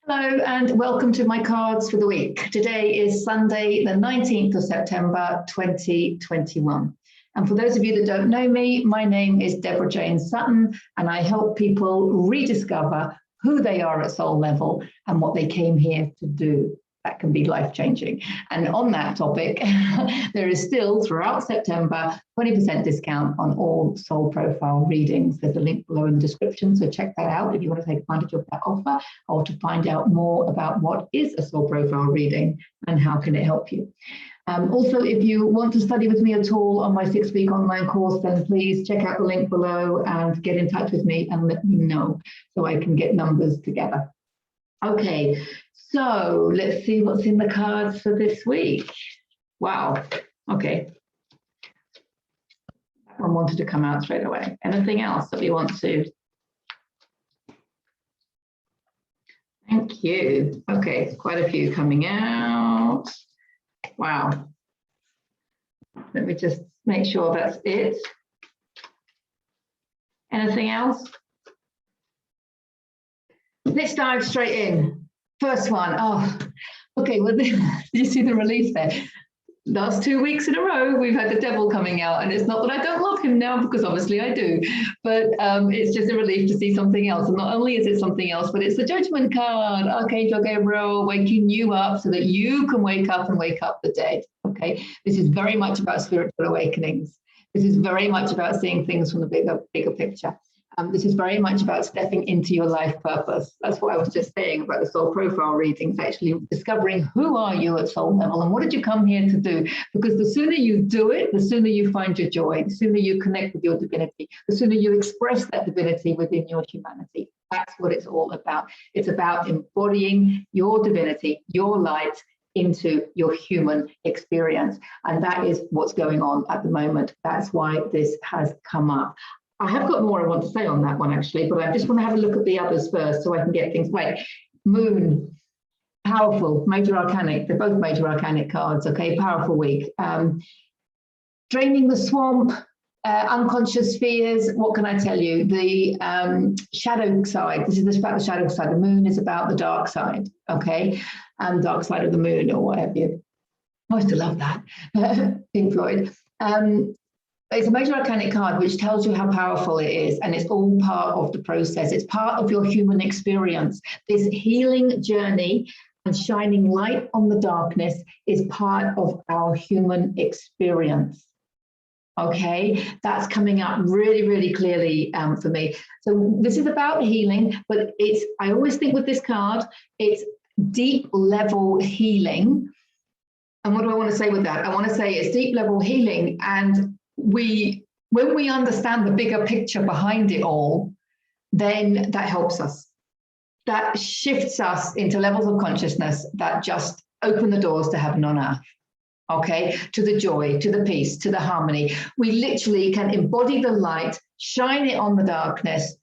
Hello and welcome to my cards for the week. Today is Sunday, the 19th of September, 2021. And for those of you that don't know me, my name is Deborah Jane Sutton, and I help people rediscover who they are at soul level and what they came here to do. That can be life-changing. And on that topic, there is still, throughout September, 20% discount on all soul profile readings. There's a link below in the description, so check that out if you want to take advantage of that offer, or to find out more about what is a soul profile reading and how can it help you. Also, if you want to study with me at all on my 6-week online course, then please check out the link below and get in touch with me and let me know so I can get numbers together. Okay, so let's see what's in the cards for this week. Wow, okay. That one wanted to come out straight away. Anything else that we want to? Thank you. Okay, quite a few coming out. Wow. Let me just make sure that's it. Anything else? Let's dive straight in. First one. Oh, okay. Well, did you see the relief there? Last 2 weeks in a row, we've had the devil coming out, and it's not that I don't love him now, because obviously I do, but it's just a relief to see something else. And not only is it something else, but it's the Judgment card, Archangel Gabriel, waking you up so that you can wake up and wake up the dead. Okay, this is very much about spiritual awakenings. This is very much about seeing things from the bigger picture. This is very much about stepping into your life purpose. That's what I was just saying about the soul profile readings, actually discovering who are you at soul level and what did you come here to do? Because the sooner you do it, the sooner you find your joy, the sooner you connect with your divinity, the sooner you express that divinity within your humanity. That's what it's all about. It's about embodying your divinity, your light, into your human experience. And that is what's going on at the moment. That's why this has come up. I have got more I want to say on that one, actually, but I just want to have a look at the others first so I can get things right. Moon, powerful, major arcanic. They're both major arcanic cards, okay? Powerful week. Draining the swamp, unconscious fears. What can I tell you? The shadow side. This is about the shadow side. The moon is about the dark side, okay? Dark side of the moon, or whatever you. I used to love that. Pink Floyd. It's a major arcanic card which tells you how powerful it is, and it's all part of the process. It's part of your human experience. This healing journey and shining light on the darkness is part of our human experience. Okay, that's coming up really, really clearly for me. So this is about healing, but I always think with this card, it's deep level healing. And what do I want to say with that? I want to say it's deep level healing, and when we understand the bigger picture behind it all, then that helps us. That shifts us into levels of consciousness that just open the doors to heaven on earth. Okay, to the joy, to the peace, to the harmony. We literally can embody the light, shine it on the darkness,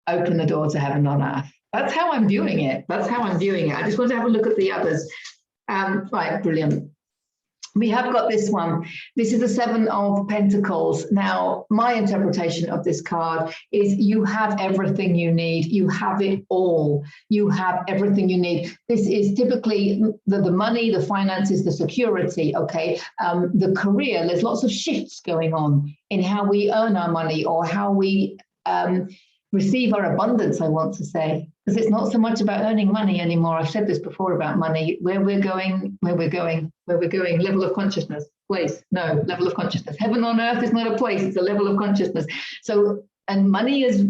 open the door to heaven on earth. That's how I'm viewing it. That's how I'm viewing it. I just want to have a look at the others. Right, brilliant. We have got this one. This is the Seven of Pentacles. Now, my interpretation of this card is you have everything you need. You have it all. You have everything you need. This is typically the money, the finances, the security, okay? The career, there's lots of shifts going on in how we earn our money or how we receive our abundance, I want to say. Because it's not so much about earning money anymore. I've said this before about money, where we're going, level of consciousness, place, no, level of consciousness. Heaven on earth is not a place, it's a level of consciousness. So, and money is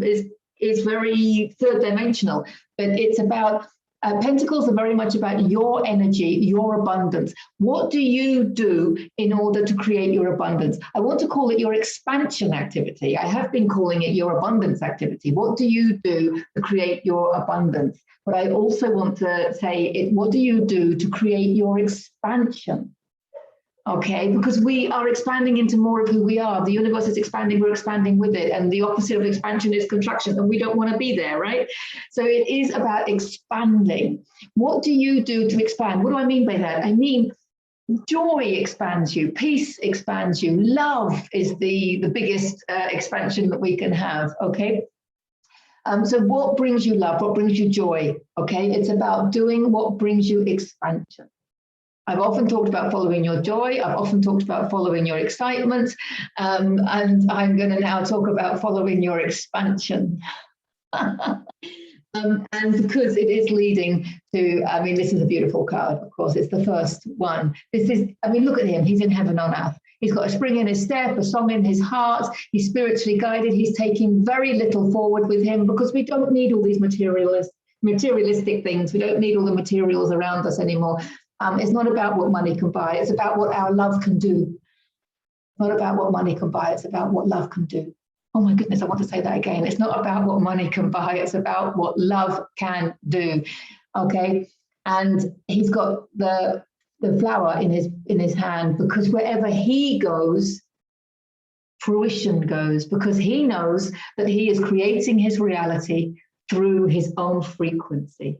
very third dimensional, but it's about, Pentacles are very much about your energy, your abundance. What do you do in order to create your abundance? I want to call it your expansion activity. I have been calling it your abundance activity. What do you do to create your abundance? But I also want to say, what do you do to create your expansion? Okay, because we are expanding into more of who we are. The universe is expanding, we're expanding with it. And the opposite of expansion is contraction, and we don't want to be there, right? So it is about expanding. What do you do to expand? What do I mean by that? I mean, joy expands you, peace expands you, love is the biggest expansion that we can have, okay? So what brings you love? What brings you joy? Okay, it's about doing what brings you expansion. I've often talked about following your joy. I've often talked about following your excitement. And I'm going to now talk about following your expansion. And because it is leading to, I mean, this is a beautiful card, of course, it's the first one. This is, I mean, look at him, he's in heaven on earth. He's got a spring in his step, a song in his heart. He's spiritually guided. He's taking very little forward with him because we don't need all these materialistic things. We don't need all the materials around us anymore. It's not about what money can buy. It's about what our love can do. Not about what money can buy. It's about what love can do. Oh my goodness, I want to say that again. It's not about what money can buy. It's about what love can do. Okay. And he's got the flower in his hand, because wherever he goes, fruition goes, because he knows that he is creating his reality through his own frequency.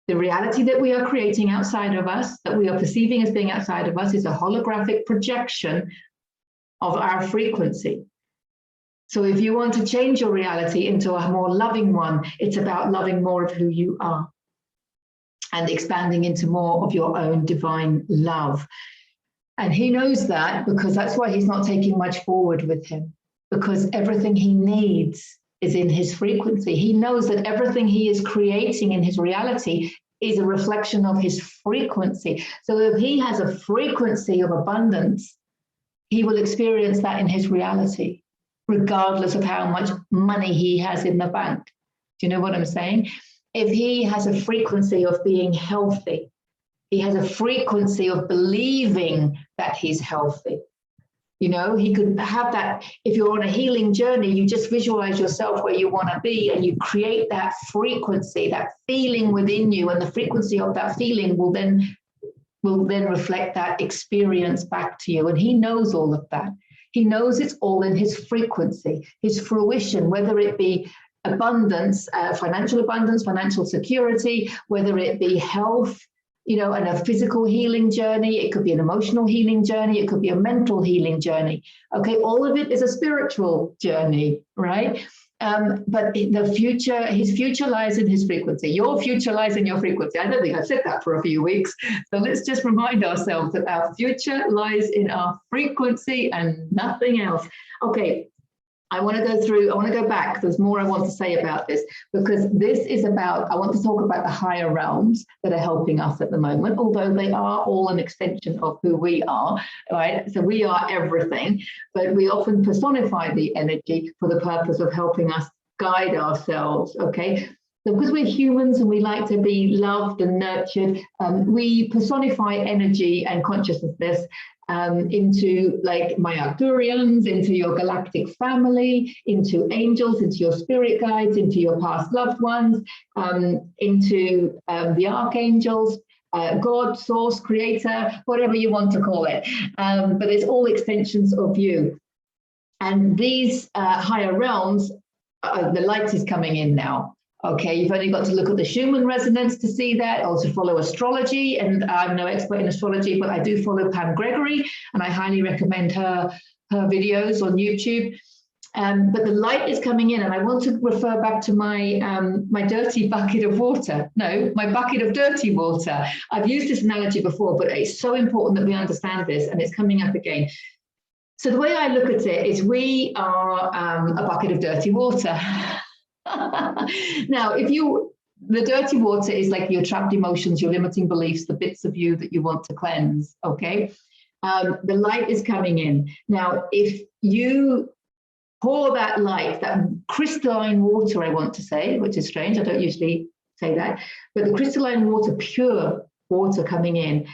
The reality that we are creating outside of us, that we are perceiving as being outside of us, is a holographic projection of our frequency. So if you want to change your reality into a more loving one, it's about loving more of who you are and expanding into more of your own divine love. And he knows that, because that's why he's not taking much forward with him, because everything he needs is in his frequency. He knows that everything he is creating in his reality is a reflection of his frequency. So if he has a frequency of abundance, he will experience that in his reality, regardless of how much money he has in the bank. Do you know what I'm saying? If he has a frequency of being healthy, he has a frequency of believing that he's healthy. You know, he could have that. If you're on a healing journey, you just visualize yourself where you want to be, and you create that frequency, that feeling within you, and the frequency of that feeling will then reflect that experience back to you. And he knows all of that. He knows it's all in his frequency, his fruition, whether it be abundance, financial security, whether it be health, you know, and a physical healing journey. It could be an emotional healing journey. It could be a mental healing journey. Okay, all of it is a spiritual journey, right? But the future, his future lies in his frequency. Your future lies in your frequency. I don't think I've said that for a few weeks. So let's just remind ourselves that our future lies in our frequency and nothing else. Okay, I want to go back. There's more I want to say about this, because this is about, I want to talk about the higher realms that are helping us at the moment, although they are all an extension of who we are, right? So we are everything, but we often personify the energy for the purpose of helping us guide ourselves, okay? So because we're humans and we like to be loved and nurtured, we personify energy and consciousness into like my Arcturians, into your galactic family, into angels, into your spirit guides, into your past loved ones, into the archangels, God, source, creator, whatever you want to call it. But it's all extensions of you. And these higher realms, the light is coming in now. Okay, you've only got to look at the Schumann resonance to see that, or to follow astrology. And I'm no expert in astrology, but I do follow Pam Gregory, and I highly recommend her videos on YouTube. But the light is coming in, and I want to refer back to my my dirty bucket of water. No, my bucket of dirty water. I've used this analogy before, but it's so important that we understand this, and it's coming up again. So the way I look at it is we are a bucket of dirty water. Now, the dirty water is like your trapped emotions, your limiting beliefs, the bits of you that you want to cleanse, okay? The light is coming in. Now, if you pour that light, that crystalline water, I want to say, which is strange, I don't usually say that, but the crystalline water, pure water coming in,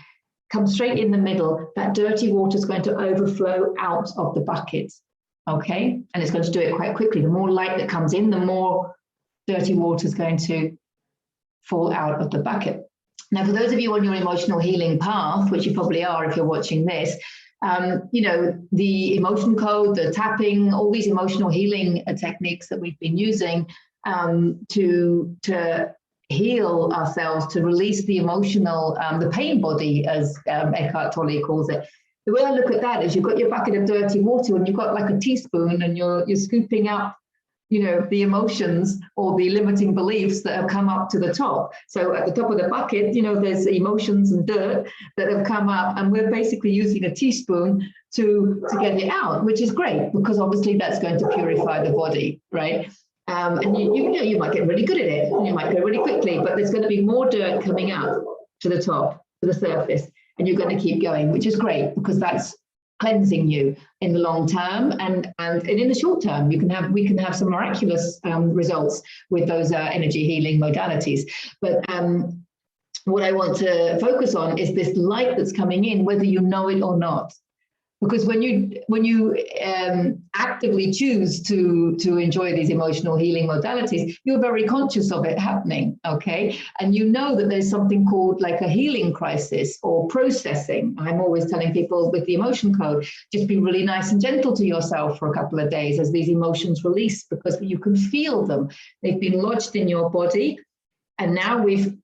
comes straight in the middle, that dirty water is going to overflow out of the bucket. Okay, and it's going to do it quite quickly. The more light that comes in, the more dirty water is going to fall out of the bucket. Now, for those of you on your emotional healing path, which you probably are if you're watching this, you know, the emotion code, the tapping, all these emotional healing techniques that we've been using to heal ourselves, to release the emotional, the pain body, as Eckhart Tolle calls it. The way I look at that is you've got your bucket of dirty water and you've got like a teaspoon and you're scooping up the emotions or the limiting beliefs that have come up to the top. So at the top of the bucket, there's emotions and dirt that have come up, and we're basically using a teaspoon to get it out, which is great, because obviously that's going to purify the body, right? And you might get really good at it, and you might go really quickly, but there's going to be more dirt coming up to the top, to the surface, and you're going to keep going, which is great, because that's cleansing you in the long term, and in the short term we can have some miraculous results with those energy healing modalities. But what I want to focus on is this light that's coming in, whether you know it or not. Because when you actively choose to enjoy these emotional healing modalities, you're very conscious of it happening, okay? And you know that there's something called like a healing crisis or processing. I'm always telling people with the emotion code, just be really nice and gentle to yourself for a couple of days as these emotions release, because you can feel them. They've been lodged in your body, and now we've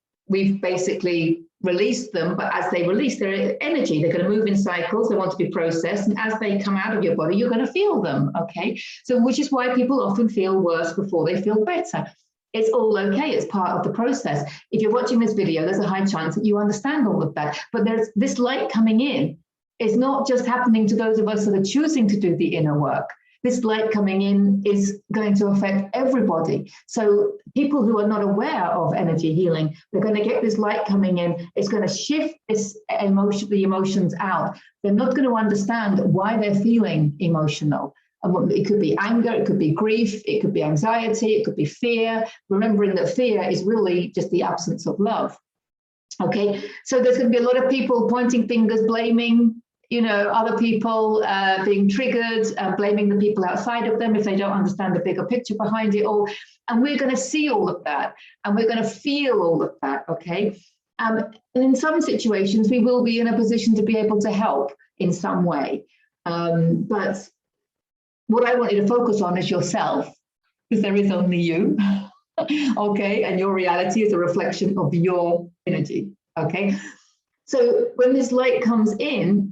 basically release them, but as they release their energy, they're going to move in cycles, they want to be processed, and as they come out of your body, you're going to feel them, okay? So which is why people often feel worse before they feel better. It's all okay, it's part of the process. If you're watching this video, there's a high chance that you understand all of that, but there's this light coming in. It's not just happening to those of us that are choosing to do the inner work. This light coming in is going to affect everybody. So people who are not aware of energy healing, they're going to get this light coming in. It's going to shift the emotions out. They're not going to understand why they're feeling emotional. And it could be anger, it could be grief, it could be anxiety, it could be fear. Remembering that fear is really just the absence of love. Okay, so there's going to be a lot of people pointing fingers, blaming other people, being triggered, blaming the people outside of them if they don't understand the bigger picture behind it all. And we're going to see all of that, and we're going to feel all of that, okay? And in some situations, we will be in a position to be able to help in some way. But what I want you to focus on is yourself, because there is only you, okay? And your reality is a reflection of your energy, okay? So when this light comes in,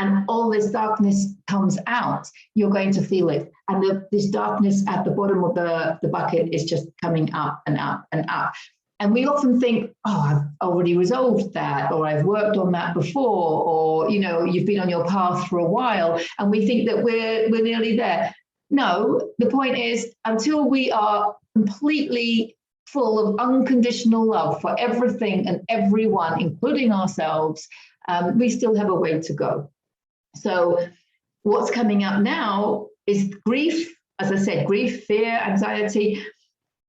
and all this darkness comes out, you're going to feel it. And this darkness at the bottom of the bucket is just coming up and up and up. And we often think, oh, I've already resolved that, or I've worked on that before, or, you've been on your path for a while, and we think that we're nearly there. No, the point is, until we are completely full of unconditional love for everything and everyone, including ourselves, we still have a way to go. So what's coming up now is grief, as I said, grief, fear, anxiety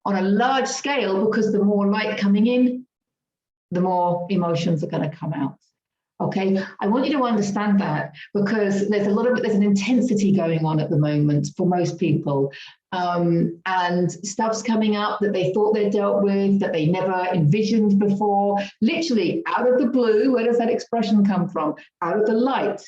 on a large scale, because the more light coming in, the more emotions are going to come out. Okay, I want you to understand that, because there's an intensity going on at the moment for most people, and stuff's coming up that they thought they dealt with, that they never envisioned before, literally out of the blue. Where does that expression come from? Out of the light.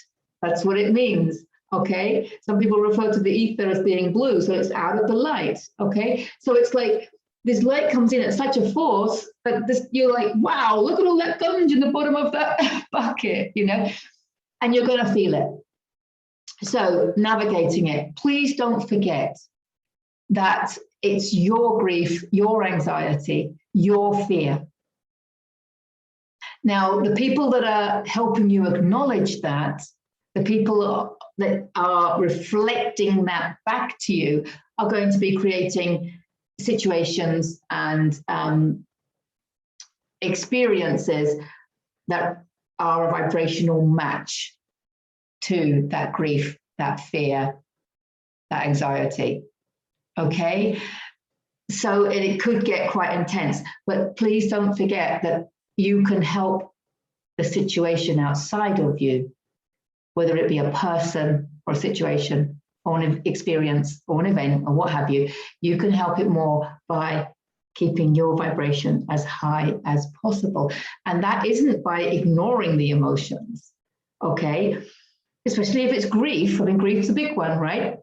That's what it means, okay? Some people refer to the ether as being blue, so it's out of the light, okay? So it's like this light comes in at such a force that you're like, wow, look at all that gunge in the bottom of that bucket, and you're going to feel it. So navigating it, please don't forget that it's your grief, your anxiety, your fear. Now, the people that are helping you acknowledge that, the people that are reflecting that back to you, are going to be creating situations and experiences that are a vibrational match to that grief, that fear, that anxiety. Okay? So it could get quite intense, but please don't forget that you can help the situation outside of you, whether it be a person or a situation or an experience or an event or what have you. You can help it more by keeping your vibration as high as possible. And that isn't by ignoring the emotions, okay? Especially if it's grief. I mean, grief's a big one, right?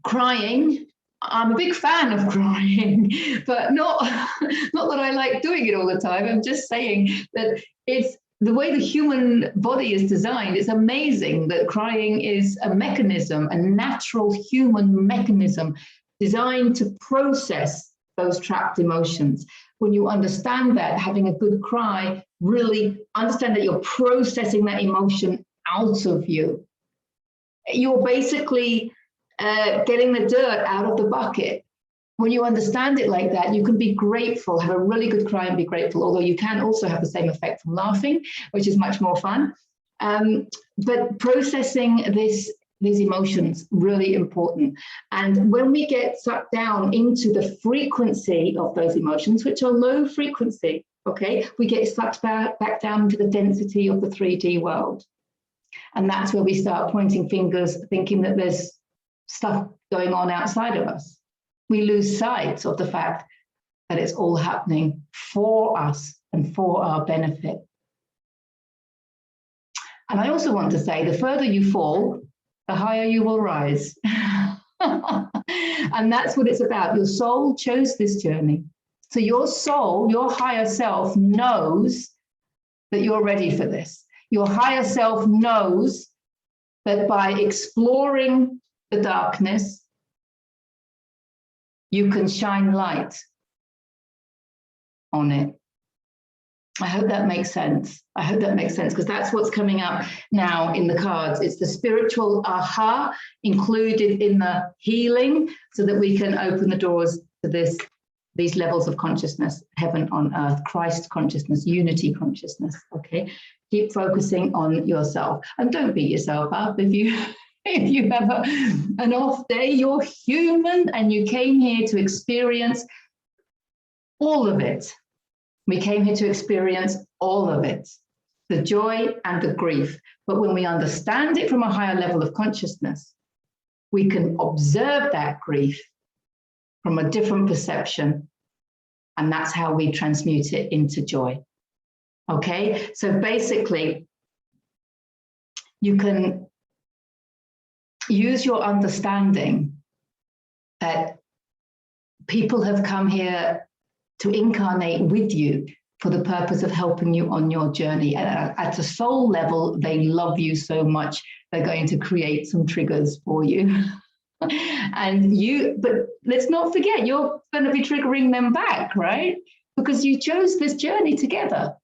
Crying, I'm a big fan of crying, but not that I like doing it all the time. I'm just saying that it's the way the human body is designed. It's amazing that crying is a mechanism, a natural human mechanism designed to process those trapped emotions. When you understand that, having a good cry, really understand that you're processing that emotion out of you. You're basically getting the dirt out of the bucket. When you understand it like that, you can be grateful, have a really good cry and be grateful, although you can also have the same effect from laughing, which is much more fun. But processing these emotions, really important. And when we get sucked down into the frequency of those emotions, which are low frequency, okay, we get sucked back down into the density of the 3D world. And that's where we start pointing fingers, thinking that there's stuff going on outside of us. We lose sight of the fact that it's all happening for us and for our benefit. And I also want to say, the further you fall, the higher you will rise. And that's what it's about. Your soul chose this journey. So your soul, your higher self, knows that you're ready for this. Your higher self knows that by exploring the darkness, you can shine light on it. I hope that makes sense. I hope that makes sense, because that's what's coming up now in the cards. It's the spiritual aha included in the healing, so that we can open the doors to these levels of consciousness, heaven on earth, Christ consciousness, unity consciousness. Okay, keep focusing on yourself, and don't beat yourself up if you have an off day. You're human, and you came here to experience all of it. We came here to experience all of it, the joy and the grief. But when we understand it from a higher level of consciousness, we can observe that grief from a different perception. And that's how we transmute it into joy. Okay, so basically, you can use your understanding that people have come here to incarnate with you for the purpose of helping you on your journey. At a soul level, they love you so much, they're going to create some triggers for you. But let's not forget, you're going to be triggering them back, right? Because you chose this journey together.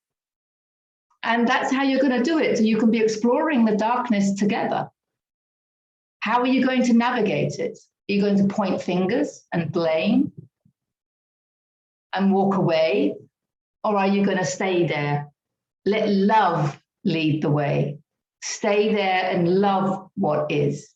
And that's how you're going to do it. So you can be exploring the darkness together. How are you going to navigate it? Are you going to point fingers and blame and walk away? Or are you going to stay there? Let love lead the way. Stay there and love what is.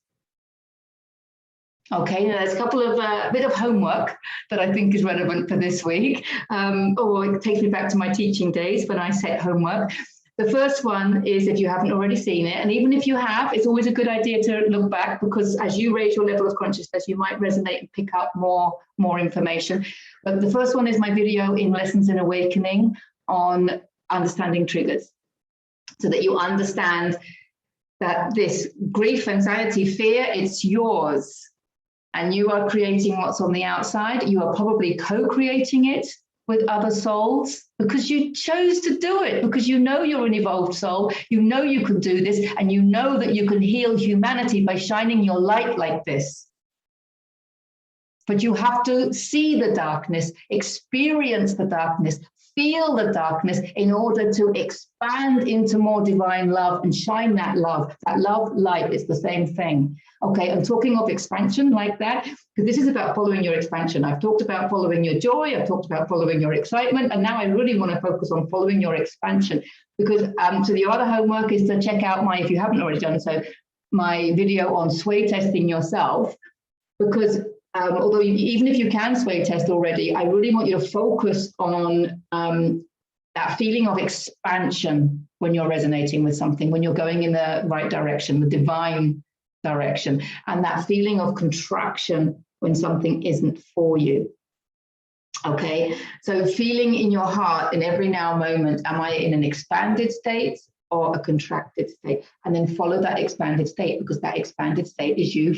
Okay, now there's a couple of bit of homework that I think is relevant for this week. Or it takes me back to my teaching days when I set homework. The first one is, if you haven't already seen it, and even if you have, it's always a good idea to look back, because as you raise your level of consciousness, you might resonate and pick up more information. But the first one is my video in Lessons in Awakening on understanding triggers, so that you understand that this grief, anxiety, fear, it's yours. And you are creating what's on the outside. You are probably co-creating it with other souls, because you chose to do it, because you know you're an evolved soul, you know you can do this, and you know that you can heal humanity by shining your light like this. But you have to see the darkness, experience the darkness, feel the darkness in order to expand into more divine love and shine that love. That love light is the same thing. Okay, I'm talking of expansion like that, because this is about following your expansion. I've talked about following your joy, I've talked about following your excitement, and now I really want to focus on following your expansion. Because so the other homework is to check out if you haven't already done so, my video on sway testing yourself. Because although even if you can sway test already, I really want you to focus on that feeling of expansion when you're resonating with something, when you're going in the right direction, the divine direction, and that feeling of contraction when something isn't for you. Okay, so feeling in your heart in every now moment, am I in an expanded state or a contracted state? And then follow that expanded state, because that expanded state is you.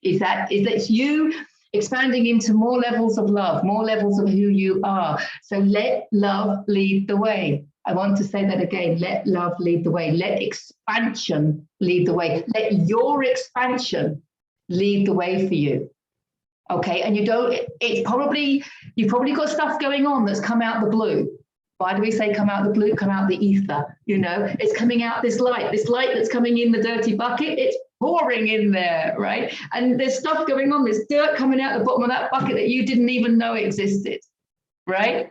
It's you expanding into more levels of love, more levels of who you are. So let love lead the way. I want to say that again. Let love lead the way. Let expansion lead the way. Let your expansion lead the way for you. Okay, and you don't, you've probably got stuff going on that's come out the blue. Why do we say come out the blue? Come out the ether, you know, it's coming out this light that's coming in the dirty bucket, it's pouring in there, right? And there's stuff going on, there's dirt coming out the bottom of that bucket that you didn't even know existed, right?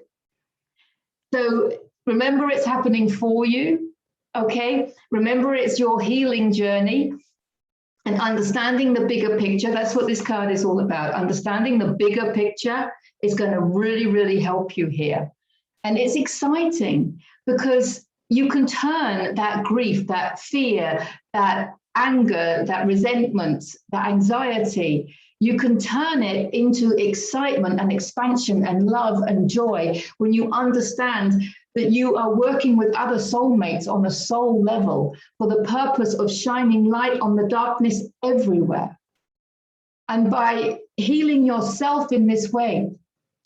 So remember, it's happening for you, okay? Remember, it's your healing journey. And understanding the bigger picture, that's what this card is all about. Understanding the bigger picture is going to really, really help you here. And it's exciting because you can turn that grief, that fear, that anger, that resentment, that anxiety, you can turn it into excitement and expansion and love and joy when you understand that you are working with other soulmates on a soul level for the purpose of shining light on the darkness everywhere. And by healing yourself in this way,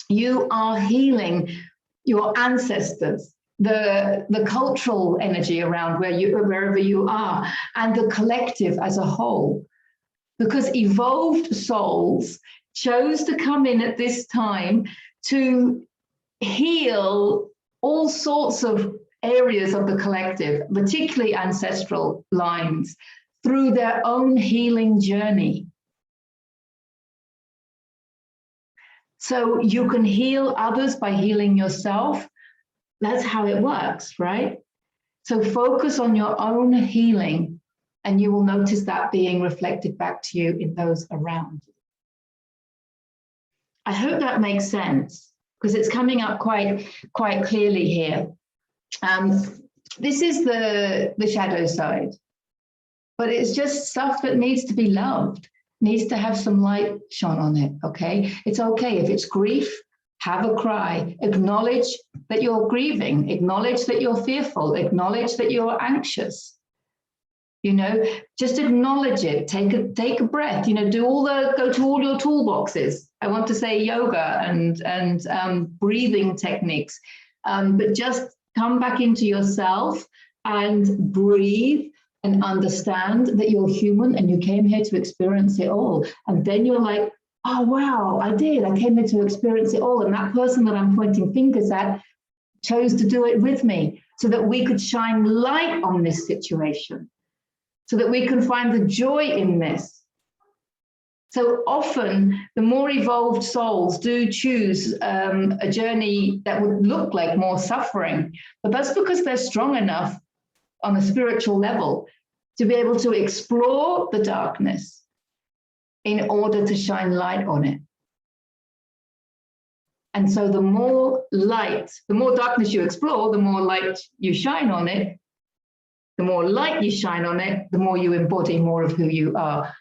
you are healing your ancestors, the cultural energy around wherever you are, and the collective as a whole. Because evolved souls chose to come in at this time to heal all sorts of areas of the collective, particularly ancestral lines, through their own healing journey. So you can heal others by healing yourself. That's how it works, right? So focus on your own healing, and you will notice that being reflected back to you in those around you. I hope that makes sense, because it's coming up quite clearly here. This is the shadow side, but it's just stuff that needs to be loved, needs to have some light shone on it, okay? It's okay if it's grief, have a cry, acknowledge that you're grieving, acknowledge that you're fearful, acknowledge that you're anxious. You know, just acknowledge it, take a breath, you know, go to all your toolboxes. I want to say yoga and breathing techniques, but just come back into yourself and breathe and understand that you're human and you came here to experience it all. And then you're like, oh, wow, I came here to experience it all. And that person that I'm pointing fingers at chose to do it with me so that we could shine light on this situation, so that we can find the joy in this. So often, the more evolved souls do choose a journey that would look like more suffering, but that's because they're strong enough on a spiritual level to be able to explore the darkness in order to shine light on it. And so the more light, the more darkness you explore, the more light you shine on it. The more light you shine on it, the more you embody more of who you are.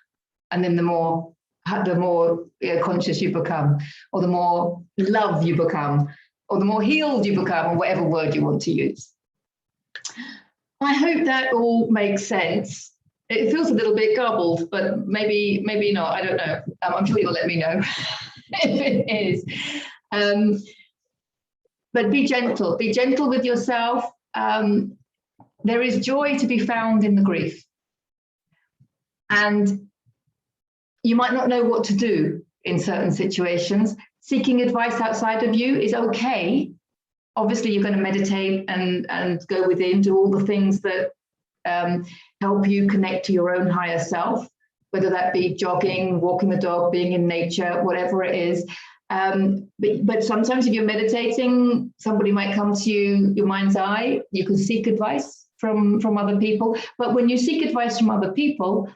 And then the more conscious you become, or the more love you become, or the more healed you become, or whatever word you want to use. I hope that all makes sense. It feels a little bit garbled, but maybe not, I don't know. I'm sure you'll let me know if it is. But be gentle with yourself. There is joy to be found in the grief. And you might not know what to do in certain situations. Seeking advice outside of you is okay. Obviously, you're going to meditate and go within, do all the things that help you connect to your own higher self, whether that be jogging, walking the dog, being in nature, whatever it is. But sometimes if you're meditating, somebody might come to you, your mind's eye, you can seek advice from other people. But when you seek advice from other people,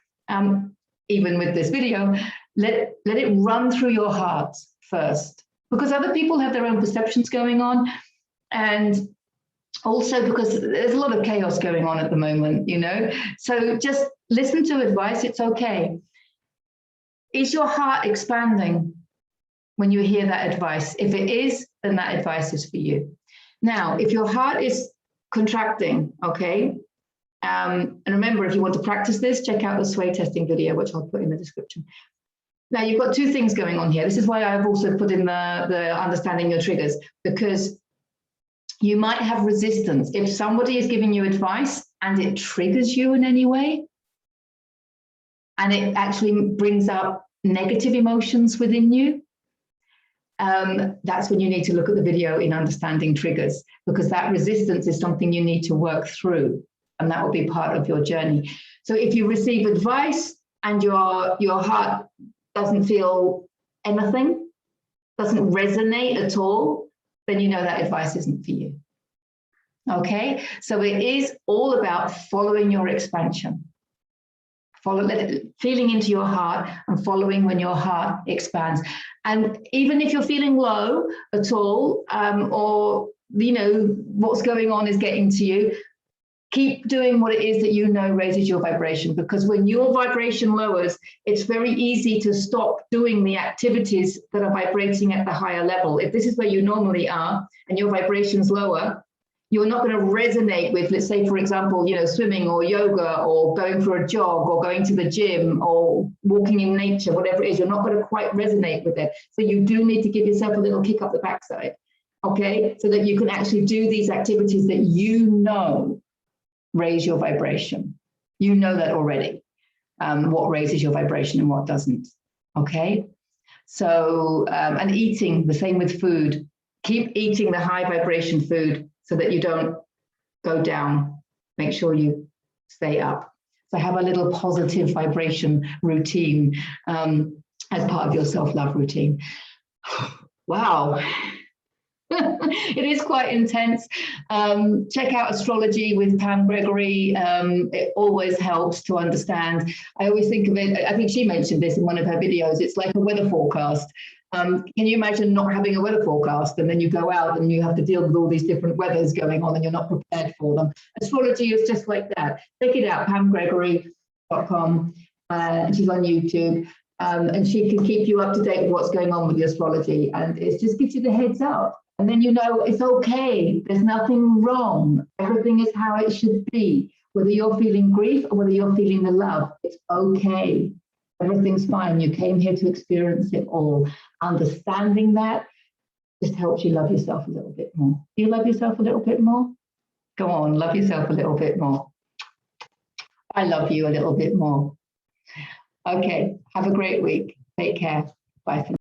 even with this video, let it run through your heart first, because other people have their own perceptions going on. And also because there's a lot of chaos going on at the moment, you know, so just listen to advice. It's okay. Is your heart expanding when you hear that advice? If it is, then that advice is for you. Now, if your heart is contracting, okay, and remember, if you want to practice this, check out the sway testing video, which I'll put in the description. Now, you've got two things going on here. This is why I've also put in the understanding your triggers, because you might have resistance. If somebody is giving you advice and it triggers you in any way, and it actually brings up negative emotions within you, that's when you need to look at the video in understanding triggers, because that resistance is something you need to work through, and that will be part of your journey. So if you receive advice and your heart doesn't feel anything, doesn't resonate at all, then you know that advice isn't for you. Okay, so it is all about following your expansion. Feeling into your heart and following when your heart expands. And even if you're feeling low at all, or what's going on is getting to you, keep doing what it is that you know raises your vibration, because when your vibration lowers, it's very easy to stop doing the activities that are vibrating at the higher level. If this is where you normally are and your vibration's lower, you're not going to resonate with, let's say, for example, swimming or yoga or going for a jog or going to the gym or walking in nature, whatever it is, you're not going to quite resonate with it. So you do need to give yourself a little kick up the backside, okay? So that you can actually do these activities that raise your vibration. You know that already, what raises your vibration and what doesn't, okay? So, and eating, the same with food. Keep eating the high vibration food so that you don't go down. Make sure you stay up. So have a little positive vibration routine as part of your self-love routine. Wow. It is quite intense. Check out astrology with Pam Gregory. It always helps to understand. I always think of it, I think she mentioned this in one of her videos, it's like a weather forecast. Can you imagine not having a weather forecast, and then you go out and you have to deal with all these different weathers going on and you're not prepared for them? Astrology is just like that. Check it out, pamgregory.com. She's on YouTube, and she can keep you up to date with what's going on with the astrology, and it just gives you the heads up. And then it's okay. There's nothing wrong. Everything is how it should be. Whether you're feeling grief or whether you're feeling the love, it's okay. Everything's fine. You came here to experience it all. Understanding that just helps you love yourself a little bit more. Do you love yourself a little bit more? Go on, love yourself a little bit more. I love you a little bit more. Okay, have a great week. Take care. Bye for now.